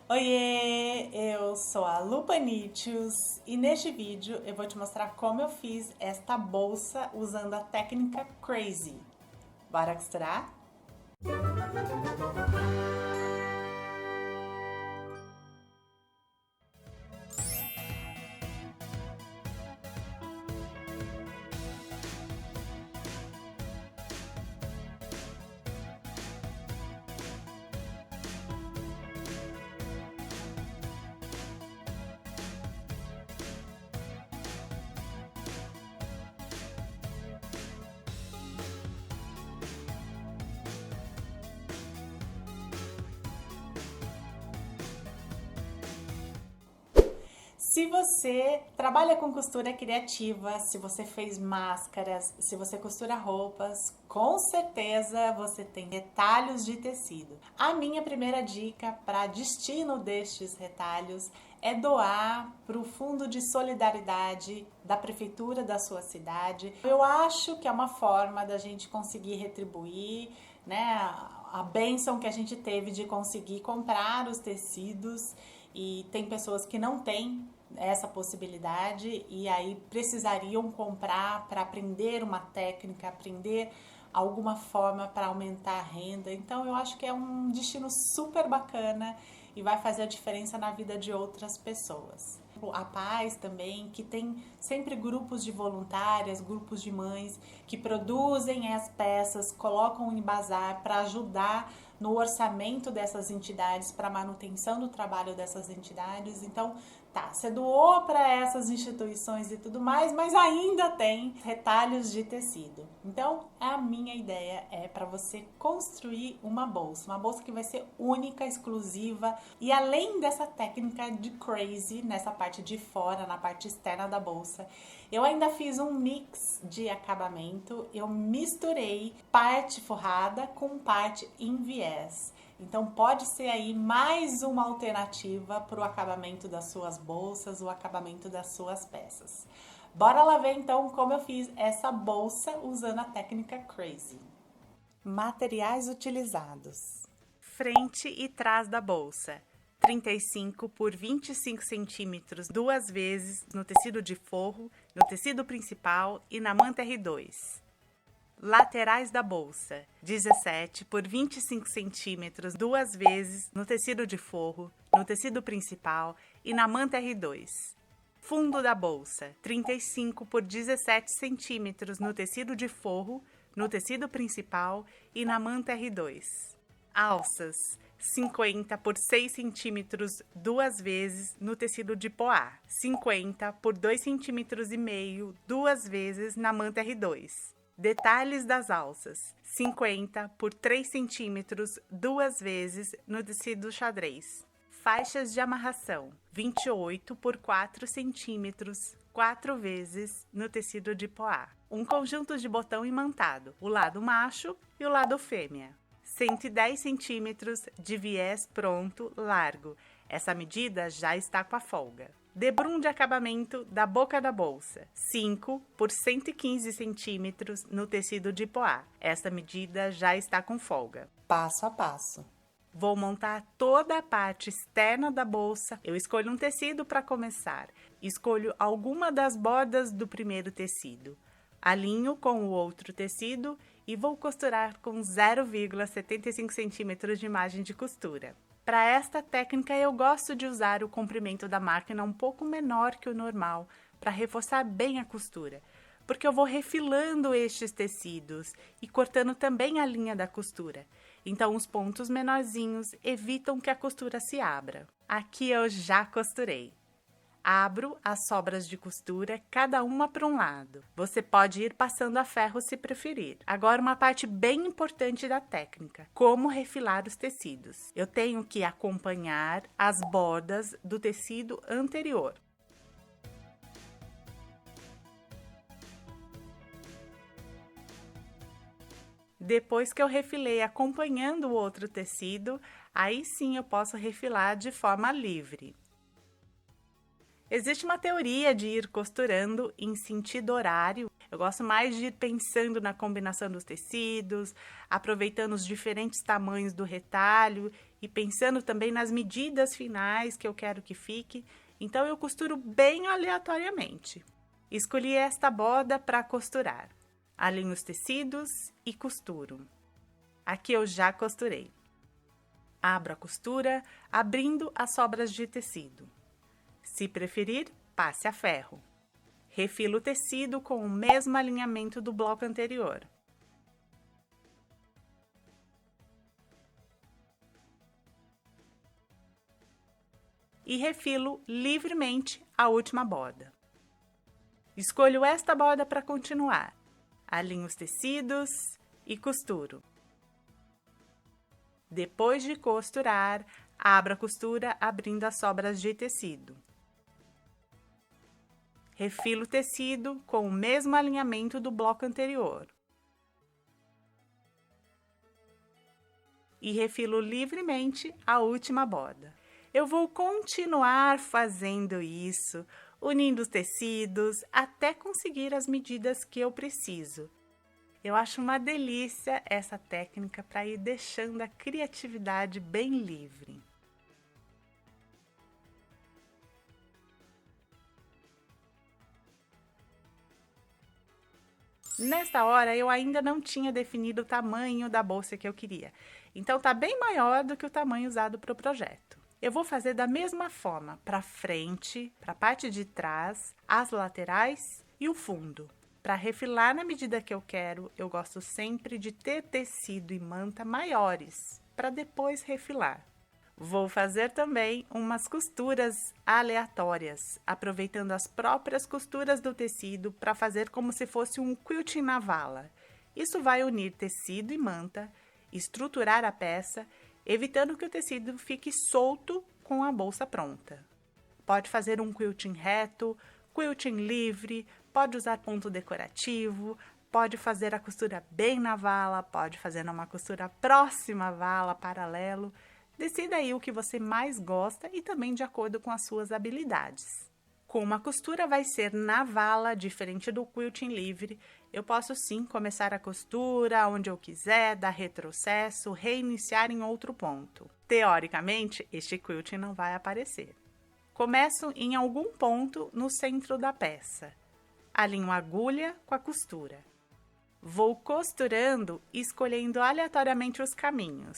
Oiê, eu sou a Lupanitius e neste vídeo eu vou te mostrar como eu fiz esta bolsa usando a técnica Crazy. Bora costurar? Se você trabalha com costura criativa, se você fez máscaras, se você costura roupas, com certeza você tem retalhos de tecido. A minha primeira dica para destino destes retalhos é doar para o Fundo de Solidariedade da Prefeitura da sua cidade. Eu acho que é uma forma da gente conseguir retribuir, né, a bênção que a gente teve de conseguir comprar os tecidos, e tem pessoas que não têm essa possibilidade e aí precisariam comprar para aprender uma técnica, aprender alguma forma para aumentar a renda. Então eu acho que é um destino super bacana e vai fazer a diferença na vida de outras pessoas. A Paz também, que tem sempre grupos de voluntárias, grupos de mães que produzem as peças, colocam em bazar para ajudar no orçamento dessas entidades, para manutenção do trabalho dessas entidades. Então, tá, você doou para essas instituições e tudo mais, mas ainda tem retalhos de tecido. Então, a minha ideia é para você construir uma bolsa que vai ser única, exclusiva, e além dessa técnica de crazy, nessa parte de fora, na parte externa da bolsa, eu ainda fiz um mix de acabamento. Eu misturei parte forrada com parte em viés. Então pode ser aí mais uma alternativa para o acabamento das suas bolsas, o acabamento das suas peças. Bora lá ver então como eu fiz essa bolsa usando a técnica Crazy. Materiais utilizados: frente e trás da bolsa, 35 por 25 centímetros, duas vezes no tecido de forro, no tecido principal e na manta R2. Laterais da bolsa, 17 por 25 centímetros, duas vezes no tecido de forro, no tecido principal e na manta R2. Fundo da bolsa, 35 por 17 centímetros no tecido de forro, no tecido principal e na manta R2. Alças, 50 por 6 centímetros, duas vezes no tecido de poá, 50 por 2,5 centímetros, duas vezes na manta R2. Detalhes das alças, 50 por 3 centímetros, duas vezes no tecido xadrez. Faixas de amarração, 28 por 4 centímetros, 4 vezes no tecido de poá. Um conjunto de botão imantado, o lado macho e o lado fêmea. 110 centímetros de viés pronto, largo. Essa medida já está com a folga. Debrum de acabamento da boca da bolsa, 5 por 115 centímetros no tecido de poá. Essa medida já está com folga. Passo a passo. Vou montar toda a parte externa da bolsa. Eu escolho um tecido para começar. Escolho alguma das bordas do primeiro tecido. Alinho com o outro tecido e vou costurar com 0,75 centímetros de margem de costura. Para esta técnica, eu gosto de usar o comprimento da máquina um pouco menor que o normal, para reforçar bem a costura, porque eu vou refilando estes tecidos e cortando também a linha da costura. Então, os pontos menorzinhos evitam que a costura se abra. Aqui eu já costurei. Abro as sobras de costura, cada uma para um lado. Você pode ir passando a ferro se preferir. Agora uma parte bem importante da técnica, como refilar os tecidos. Eu tenho que acompanhar as bordas do tecido anterior. Depois que eu refilei acompanhando o outro tecido, aí sim eu posso refilar de forma livre. Existe uma teoria de ir costurando em sentido horário. Eu gosto mais de ir pensando na combinação dos tecidos, aproveitando os diferentes tamanhos do retalho e pensando também nas medidas finais que eu quero que fique. Então eu costuro bem aleatoriamente. Escolhi esta borda para costurar. Alinho os tecidos e costuro. Aqui eu já costurei. Abro a costura, abrindo as sobras de tecido. Se preferir, passe a ferro. Refilo o tecido com o mesmo alinhamento do bloco anterior. E refilo livremente a última borda. Escolho esta borda para continuar. Alinho os tecidos e costuro. Depois de costurar, abro a costura abrindo as sobras de tecido. Refilo o tecido com o mesmo alinhamento do bloco anterior. E refilo livremente a última borda. Eu vou continuar fazendo isso, unindo os tecidos até conseguir as medidas que eu preciso. Eu acho uma delícia essa técnica para ir deixando a criatividade bem livre. Nesta hora, eu ainda não tinha definido o tamanho da bolsa que eu queria. Então, tá bem maior do que o tamanho usado para o projeto. Eu vou fazer da mesma forma para frente, para a parte de trás, as laterais e o fundo. Para refilar na medida que eu quero, eu gosto sempre de ter tecido e manta maiores, para depois refilar. Vou fazer também umas costuras aleatórias, aproveitando as próprias costuras do tecido para fazer como se fosse um quilting na vala. Isso vai unir tecido e manta, estruturar a peça, evitando que o tecido fique solto com a bolsa pronta. Pode fazer um quilting reto, quilting livre, pode usar ponto decorativo, pode fazer a costura bem na vala, pode fazer numa costura próxima à vala, paralelo. Decida aí o que você mais gosta e também de acordo com as suas habilidades. Como a costura vai ser na vala, diferente do quilting livre, eu posso sim começar a costura onde eu quiser, dar retrocesso, reiniciar em outro ponto. Teoricamente, este quilting não vai aparecer. Começo em algum ponto no centro da peça. Alinho a agulha com a costura. Vou costurando, escolhendo aleatoriamente os caminhos.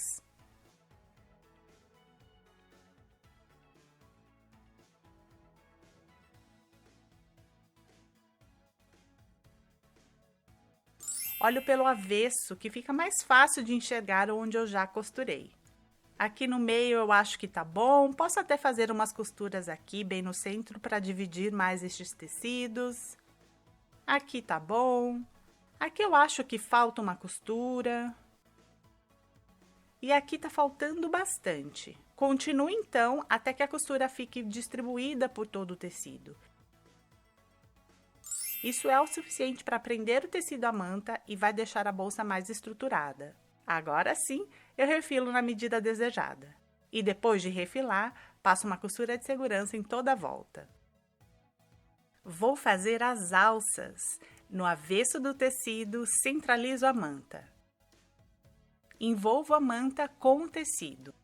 Olho pelo avesso, que fica mais fácil de enxergar onde eu já costurei. Aqui no meio eu acho que tá bom, posso até fazer umas costuras aqui bem no centro para dividir mais estes tecidos. Aqui tá bom. Aqui eu acho que falta uma costura. E aqui tá faltando bastante. Continuo então até que a costura fique distribuída por todo o tecido. Isso é o suficiente para prender o tecido à manta e vai deixar a bolsa mais estruturada. Agora sim, eu refilo na medida desejada. E depois de refilar, passo uma costura de segurança em toda a volta. Vou fazer as alças. No avesso do tecido, centralizo a manta. Envolvo a manta com o tecido.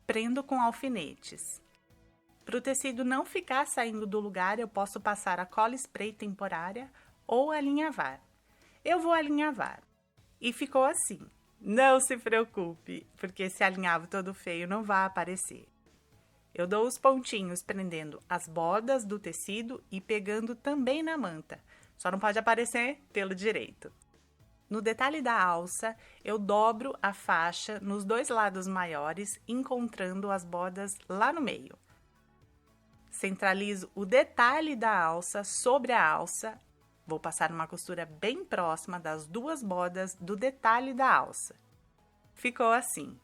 Prendo com alfinetes. Para o tecido não ficar saindo do lugar, eu posso passar a cola spray temporária ou alinhavar. Eu vou alinhavar. E ficou assim. Não se preocupe, porque esse alinhavo todo feio não vai aparecer. Eu dou os pontinhos prendendo as bordas do tecido e pegando também na manta. Só não pode aparecer pelo direito. No detalhe da alça, eu dobro a faixa nos dois lados maiores, encontrando as bordas lá no meio. Centralizo o detalhe da alça sobre a alça. Vou passar uma costura bem próxima das duas bordas do detalhe da alça. Ficou assim.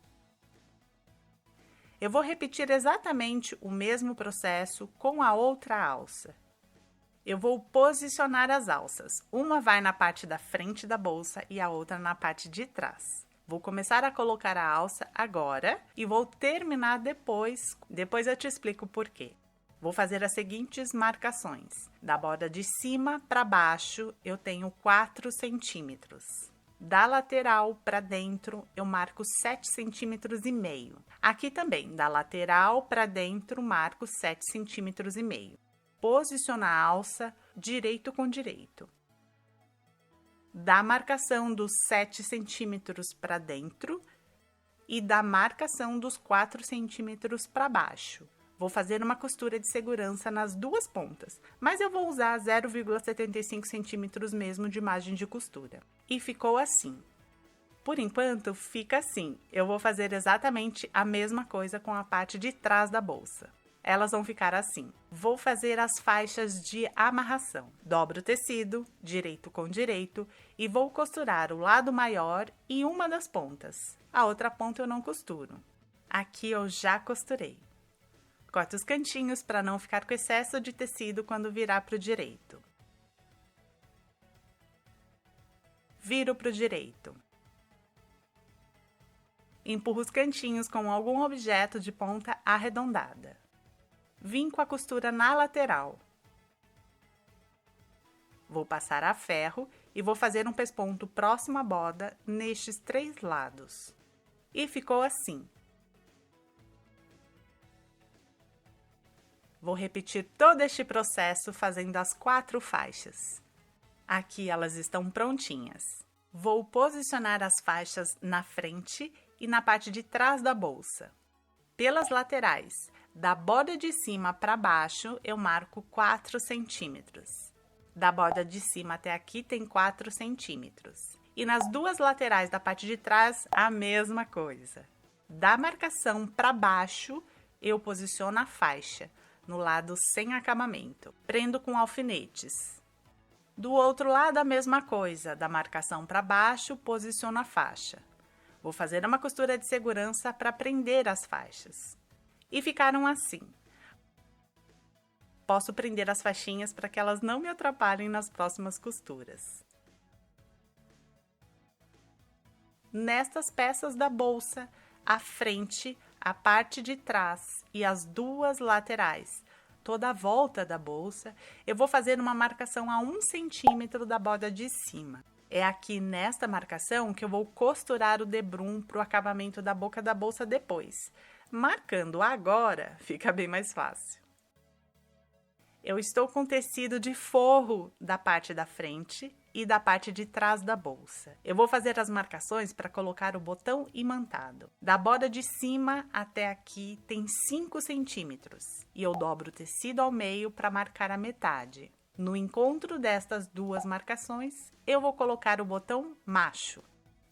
Eu vou repetir exatamente o mesmo processo com a outra alça. Eu vou posicionar as alças. Uma vai na parte da frente da bolsa e a outra na parte de trás. Vou começar a colocar a alça agora e vou terminar depois. Depois eu te explico por quê. Vou fazer as seguintes marcações. Da borda de cima para baixo, eu tenho 4 centímetros. Da lateral para dentro, eu marco 7,5 centímetros. Aqui também, da lateral para dentro, marco 7,5 centímetros. Posiciona a alça direito com direito. Da marcação dos 7 centímetros para dentro e da marcação dos 4 centímetros para baixo. Vou fazer uma costura de segurança nas duas pontas, mas eu vou usar 0,75 centímetros mesmo de margem de costura. E ficou assim. Por enquanto, fica assim. Eu vou fazer exatamente a mesma coisa com a parte de trás da bolsa. Elas vão ficar assim. Vou fazer as faixas de amarração. Dobro o tecido, direito com direito, e vou costurar o lado maior e uma das pontas. A outra ponta eu não costuro. Aqui eu já costurei. Corto os cantinhos para não ficar com excesso de tecido quando virar para o direito. Viro para o direito. Empurro os cantinhos com algum objeto de ponta arredondada. Vinco a costura na lateral. Vou passar a ferro e vou fazer um pesponto próximo à borda nestes 3 lados. E ficou assim. Vou repetir todo este processo fazendo as 4 faixas. Aqui elas estão prontinhas. Vou posicionar as faixas na frente e na parte de trás da bolsa. Pelas laterais, da borda de cima para baixo, eu marco 4 centímetros. Da borda de cima até aqui tem 4 centímetros. E nas duas laterais da parte de trás, a mesma coisa. Da marcação para baixo, eu posiciono a faixa, no lado sem acabamento. Prendo com alfinetes. Do outro lado, a mesma coisa. Da marcação para baixo, posiciono a faixa. Vou fazer uma costura de segurança para prender as faixas. E ficaram assim. Posso prender as faixinhas para que elas não me atrapalhem nas próximas costuras. Nestas peças da bolsa, a frente, a parte de trás e as duas laterais, toda a volta da bolsa, eu vou fazer uma marcação a 1 centímetro da borda de cima. É aqui nesta marcação que eu vou costurar o debrum para o acabamento da boca da bolsa depois. Marcando agora, fica bem mais fácil. Eu estou com tecido de forro da parte da frente e da parte de trás da bolsa. Eu vou fazer as marcações para colocar o botão imantado. Da borda de cima até aqui tem 5 centímetros e eu dobro o tecido ao meio para marcar a metade. No encontro destas duas marcações, eu vou colocar o botão macho.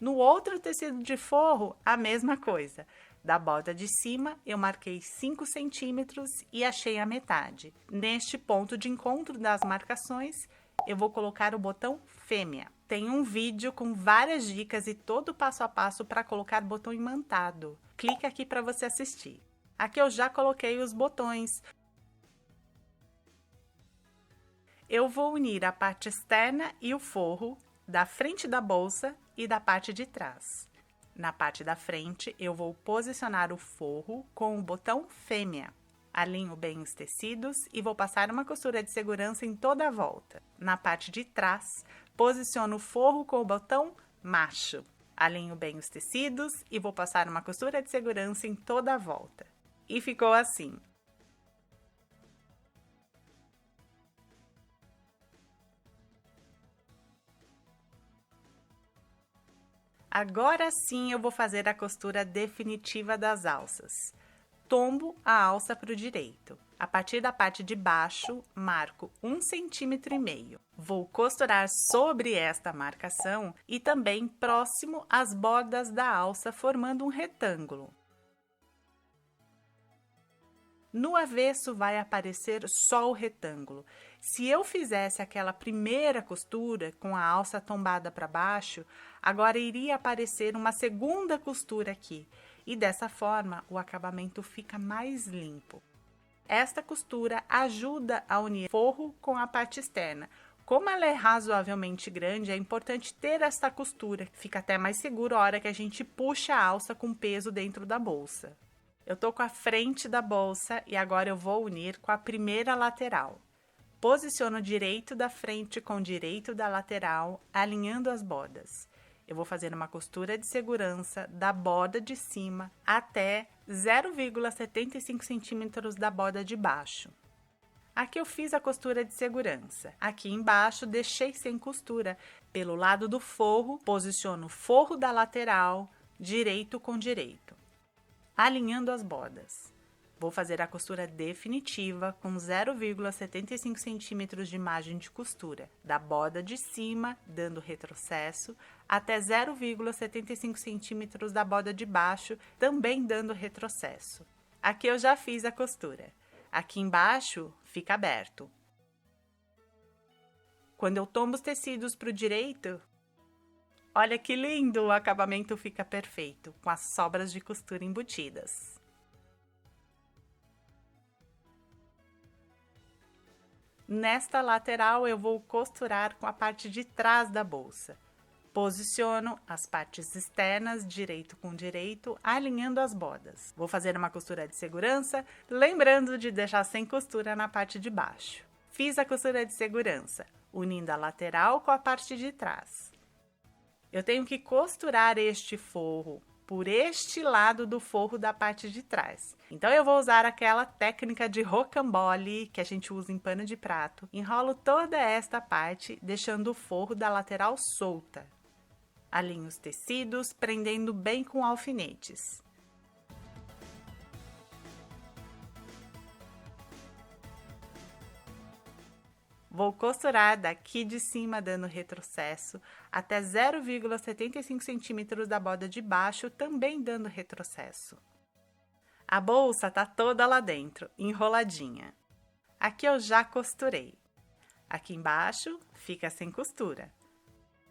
No outro tecido de forro, a mesma coisa. Da borda de cima, eu marquei 5 centímetros e achei a metade. Neste ponto de encontro das marcações, eu vou colocar o botão fêmea. Tem um vídeo com várias dicas e todo o passo a passo para colocar botão imantado. Clique aqui para você assistir. Aqui eu já coloquei os botões. Eu vou unir a parte externa e o forro da frente da bolsa e da parte de trás. Na parte da frente, eu vou posicionar o forro com o botão fêmea. Alinho bem os tecidos e vou passar uma costura de segurança em toda a volta. Na parte de trás, posiciono o forro com o botão macho. Alinho bem os tecidos e vou passar uma costura de segurança em toda a volta. E ficou assim. Agora sim eu vou fazer a costura definitiva das alças. Tombo a alça para o direito. A partir da parte de baixo, marco 1,5 centímetro. Vou costurar sobre esta marcação e também próximo às bordas da alça, formando um retângulo. No avesso vai aparecer só o retângulo. Se eu fizesse aquela primeira costura com a alça tombada para baixo, agora iria aparecer uma segunda costura aqui. E dessa forma, o acabamento fica mais limpo. Esta costura ajuda a unir forro com a parte externa. Como ela é razoavelmente grande, é importante ter esta costura. Fica até mais seguro a hora que a gente puxa a alça com peso dentro da bolsa. Eu tô com a frente da bolsa e agora eu vou unir com a primeira lateral. Posiciono o direito da frente com o direito da lateral, alinhando as bordas. Eu vou fazer uma costura de segurança da borda de cima até 0,75 centímetros da borda de baixo. Aqui eu fiz a costura de segurança. Aqui embaixo deixei sem costura. Pelo lado do forro, posiciono o forro da lateral, direito com direito, alinhando as bordas. Vou fazer a costura definitiva com 0,75 centímetros de margem de costura, da borda de cima, dando retrocesso, até 0,75 centímetros da borda de baixo, também dando retrocesso. Aqui eu já fiz a costura. Aqui embaixo fica aberto. Quando eu tombo os tecidos para o direito, olha que lindo! O acabamento fica perfeito, com as sobras de costura embutidas. Nesta lateral, eu vou costurar com a parte de trás da bolsa. Posiciono as partes externas, direito com direito, alinhando as bordas. Vou fazer uma costura de segurança, lembrando de deixar sem costura na parte de baixo. Fiz a costura de segurança, unindo a lateral com a parte de trás. Eu tenho que costurar este forro por este lado do forro da parte de trás. Então, eu vou usar aquela técnica de rocambole que a gente usa em pano de prato. Enrolo toda esta parte, deixando o forro da lateral solta. Alinho os tecidos, prendendo bem com alfinetes. Vou costurar daqui de cima, dando retrocesso, até 0,75 centímetros da borda de baixo, também dando retrocesso. A bolsa tá toda lá dentro, enroladinha. Aqui eu já costurei. Aqui embaixo fica sem costura.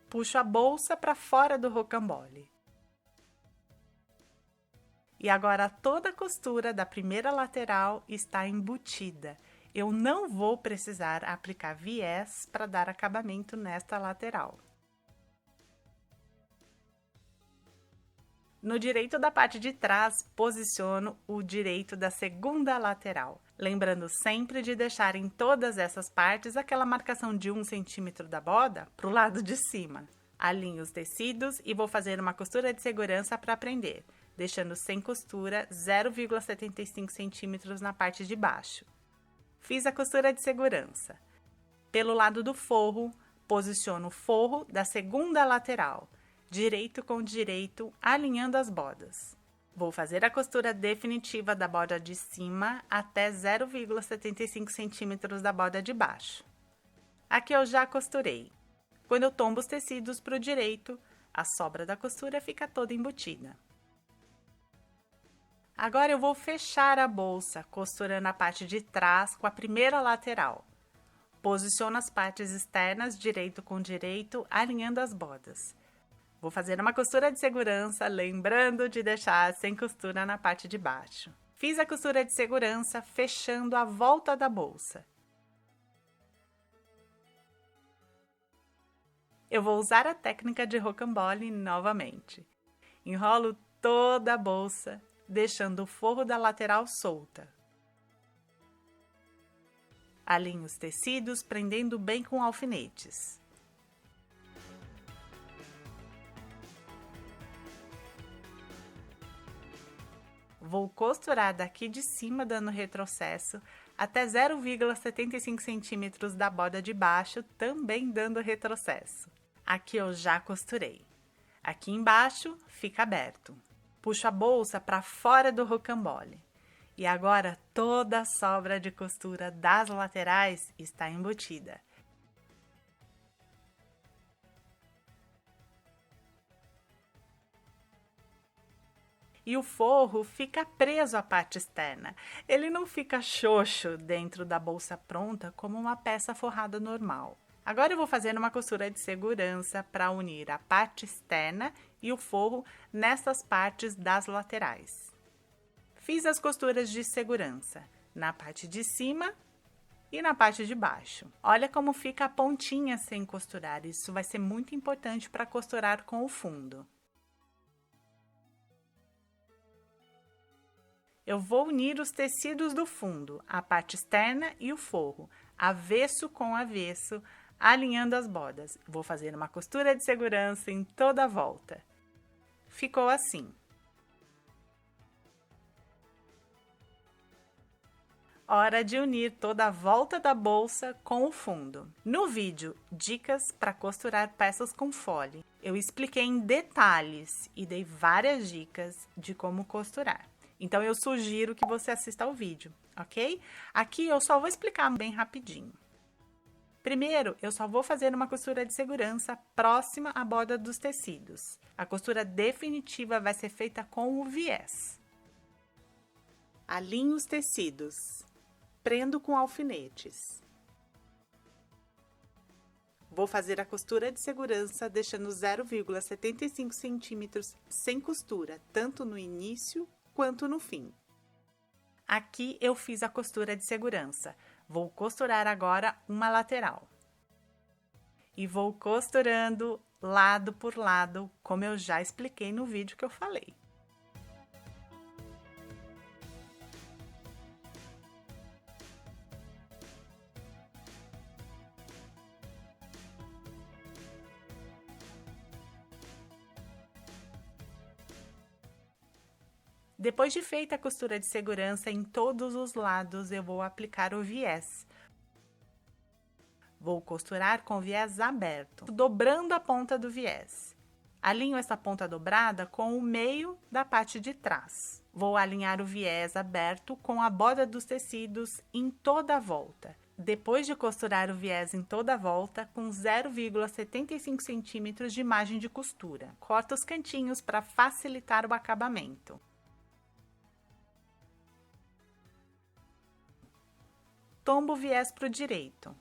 Puxo a bolsa para fora do rocambole. E agora toda a costura da primeira lateral está embutida. Eu não vou precisar aplicar viés para dar acabamento nesta lateral. No direito da parte de trás, posiciono o direito da segunda lateral, lembrando sempre de deixar em todas essas partes aquela marcação de 1 centímetro da borda para o lado de cima. Alinho os tecidos e vou fazer uma costura de segurança para prender, deixando sem costura 0,75 centímetros na parte de baixo. Fiz a costura de segurança. Pelo lado do forro, posiciono o forro da segunda lateral, direito com direito, alinhando as bordas. Vou fazer a costura definitiva da borda de cima até 0,75 centímetros da borda de baixo. Aqui eu já costurei. Quando eu tombo os tecidos para o direito, a sobra da costura fica toda embutida. Agora eu vou fechar a bolsa, costurando a parte de trás com a primeira lateral. Posiciono as partes externas, direito com direito, alinhando as bordas. Vou fazer uma costura de segurança, lembrando de deixar sem costura na parte de baixo. Fiz a costura de segurança, fechando a volta da bolsa. Eu vou usar a técnica de rocambole novamente. Enrolo toda a bolsa, deixando o forro da lateral solta. Alinho os tecidos, prendendo bem com alfinetes. Vou costurar daqui de cima, dando retrocesso, até 0,75 centímetros da borda de baixo, também dando retrocesso. Aqui eu já costurei. Aqui embaixo fica aberto. Puxo a bolsa para fora do rocambole. E agora toda a sobra de costura das laterais está embutida. E o forro fica preso à parte externa. Ele não fica xoxo dentro da bolsa pronta como uma peça forrada normal. Agora eu vou fazer uma costura de segurança para unir a parte externa e o forro nessas partes das laterais. Fiz as costuras de segurança na parte de cima e na parte de baixo. Olha como fica a pontinha sem costurar, isso vai ser muito importante para costurar com o fundo. eu vou unir os tecidos do fundo, a parte externa e o forro, avesso com avesso, alinhando as bordas. Vou fazer uma costura de segurança em toda a volta. Ficou assim. Hora de unir toda a volta da bolsa com o fundo. No vídeo Dicas para costurar peças com fole, eu expliquei em detalhes e dei várias dicas de como costurar. Então eu sugiro que você assista ao vídeo, ok? Aqui eu só vou explicar bem rapidinho. Primeiro, eu só vou fazer uma costura de segurança próxima à borda dos tecidos. A costura definitiva vai ser feita com o viés. Alinho os tecidos. Prendo com alfinetes. Vou fazer a costura de segurança deixando 0,75 centímetros sem costura, tanto no início quanto no fim. Aqui eu fiz a costura de segurança. Vou costurar agora uma lateral. E vou costurando lado por lado, como eu já expliquei no vídeo que eu falei. Depois de feita a costura de segurança em todos os lados, eu vou aplicar o viés. Vou costurar com o viés aberto, dobrando a ponta do viés. Alinho essa ponta dobrada com o meio da parte de trás. Vou alinhar o viés aberto com a borda dos tecidos em toda a volta. Depois de costurar o viés em toda a volta, com 0,75 centímetros de margem de costura. Corto os cantinhos para facilitar o acabamento. Tombo o viés para o direito.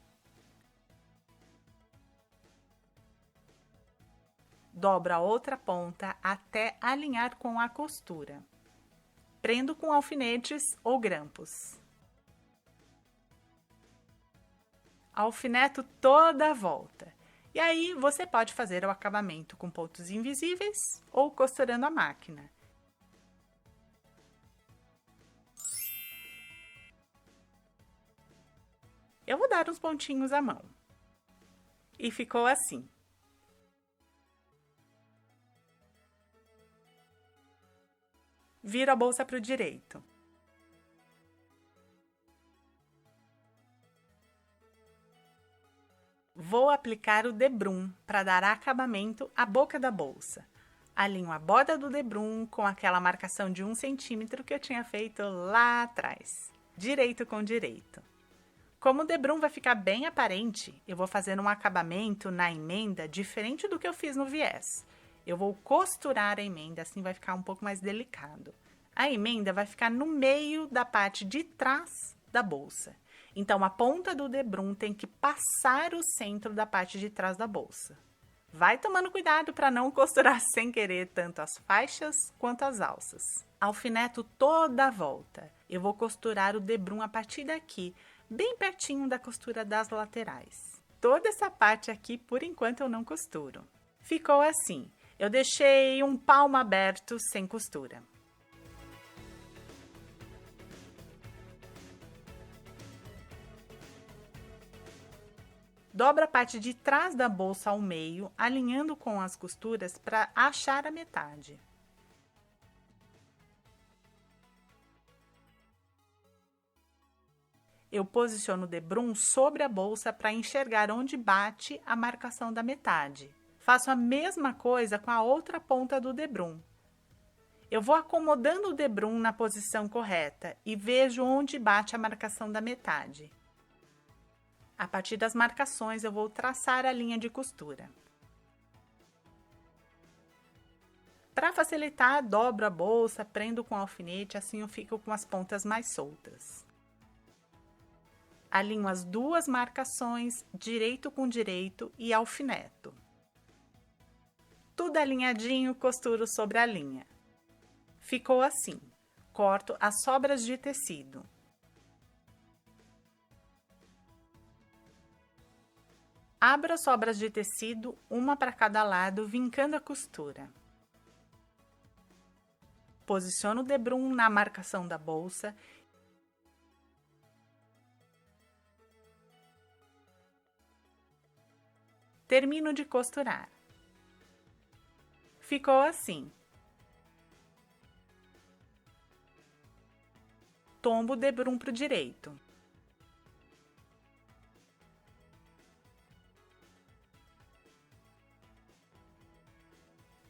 Dobro a outra ponta até alinhar com a costura. Prendo com alfinetes ou grampos. Alfineto toda a volta. E aí, você pode fazer o acabamento com pontos invisíveis ou costurando a máquina. Eu vou dar uns pontinhos à mão. E ficou assim. Viro a bolsa para o direito. Vou aplicar o debrum para dar acabamento à boca da bolsa. Alinho a borda do debrum com aquela marcação de 1 centímetro que eu tinha feito lá atrás. Direito com direito. Como o debrum vai ficar bem aparente, eu vou fazer um acabamento na emenda diferente do que eu fiz no viés. Eu vou costurar a emenda, assim vai ficar um pouco mais delicado. A emenda vai ficar no meio da parte de trás da bolsa. Então, a ponta do debrum tem que passar o centro da parte de trás da bolsa. Vai tomando cuidado para não costurar sem querer tanto as faixas quanto as alças. Alfineto toda a volta. Eu vou costurar o debrum a partir daqui, bem pertinho da costura das laterais. Toda essa parte aqui, por enquanto, eu não costuro. Ficou assim. Eu deixei um palmo aberto sem costura. Dobra a parte de trás da bolsa ao meio, alinhando com as costuras para achar a metade. Eu posiciono o debrum sobre a bolsa para enxergar onde bate a marcação da metade. Faço a mesma coisa com a outra ponta do debrum. Eu vou acomodando o debrum na posição correta e vejo onde bate a marcação da metade. A partir das marcações, eu vou traçar a linha de costura. Para facilitar, dobro a bolsa, prendo com alfinete, assim eu fico com as pontas mais soltas. Alinho as duas marcações, direito com direito e alfineto. Tudo alinhadinho, costuro sobre a linha. Ficou assim. Corto as sobras de tecido. Abro as sobras de tecido, uma para cada lado, vincando a costura. posiciono o debrum na marcação da bolsa. Termino de costurar. Ficou assim. Tombo o debrum para o direito.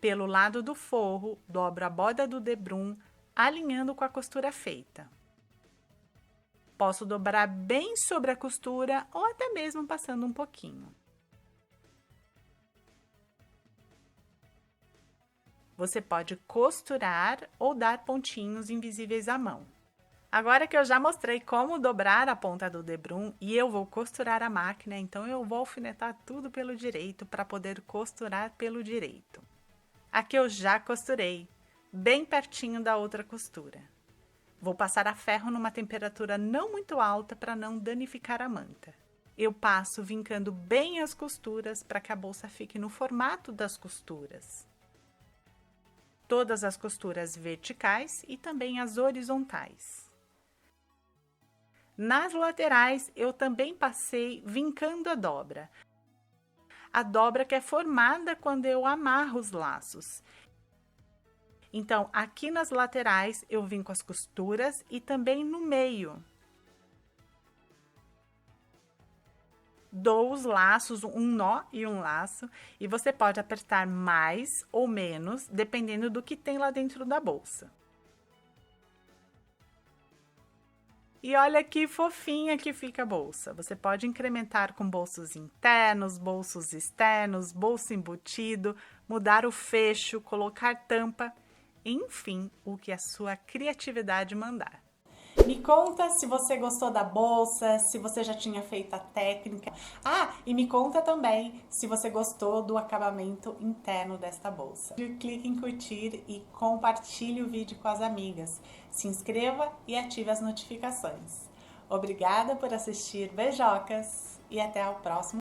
Pelo lado do forro, dobro a borda do debrum, alinhando com a costura feita. Posso dobrar bem sobre a costura ou até mesmo passando um pouquinho. Você pode costurar ou dar pontinhos invisíveis à mão. Agora que eu já mostrei como dobrar a ponta do debrum e eu vou costurar a máquina, então eu vou alfinetar tudo pelo direito para poder costurar pelo direito. Aqui eu já costurei, bem pertinho da outra costura. Vou passar a ferro numa temperatura não muito alta para não danificar a manta. Eu passo vincando bem as costuras para que a bolsa fique no formato das costuras. Todas as costuras verticais e também as horizontais. Nas laterais, eu também passei vincando a dobra. A dobra que é formada quando eu amarro os laços. Então, aqui nas laterais, eu vinco as costuras e também no meio. Dou os laços, um nó e um laço, e você pode apertar mais ou menos, dependendo do que tem lá dentro da bolsa. E olha que fofinha que fica a bolsa. Você pode incrementar com bolsos internos, bolsos externos, bolso embutido, mudar o fecho, colocar tampa, enfim, o que a sua criatividade mandar. Me conta se você gostou da bolsa, se você já tinha feito a técnica. E me conta também se você gostou do acabamento interno desta bolsa. Clique em curtir e compartilhe o vídeo com as amigas. Se inscreva e ative as notificações. Obrigada por assistir, beijocas e até o próximo.